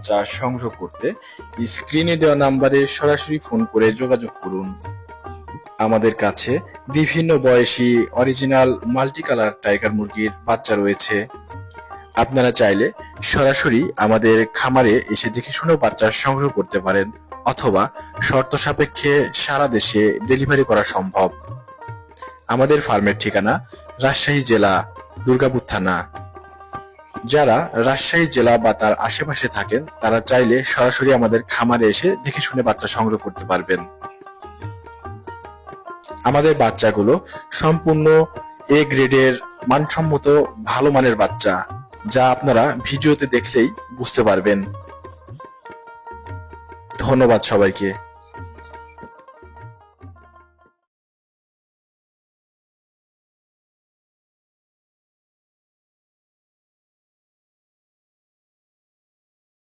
বাচ্চা সংগ্রহ করতে স্ক্রিনে দেওয়া নাম্বারে সরাসরি ফোন করে যোগাযোগ করুন। আমাদের কাছে বিভিন্ন বয়সী অরিজিনাল মাল্টি কালার টাইগার মুরগির বাচ্চা রয়েছে। আপনারা চাইলে সরাসরি আমাদের খামারে এসে দেখে শুনেও বাচ্চা সংগ্রহ করতে পারেন, অথবা শর্ত সাপেক্ষে সারা দেশে ডেলিভারি করা সম্ভব। আমাদের ফার্মের ঠিকানা রাজশাহী জেলা, দুর্গাপুর থানা। যারা রাজশাহী জেলা বা তার আশেপাশে থাকেন তারা চাইলে সরাসরি আমাদের খামারে এসে দেখে শুনে বাচ্চা সংগ্রহ করতে পারবেন। আমাদের বাচ্চাগুলো সম্পূর্ণ এ গ্রেডের মানসম্মত ভালো মানের বাচ্চা, যা আপনারা ভিডিওতে দেখলেই বুঝতে পারবেন। ধন্যবাদ সবাইকে।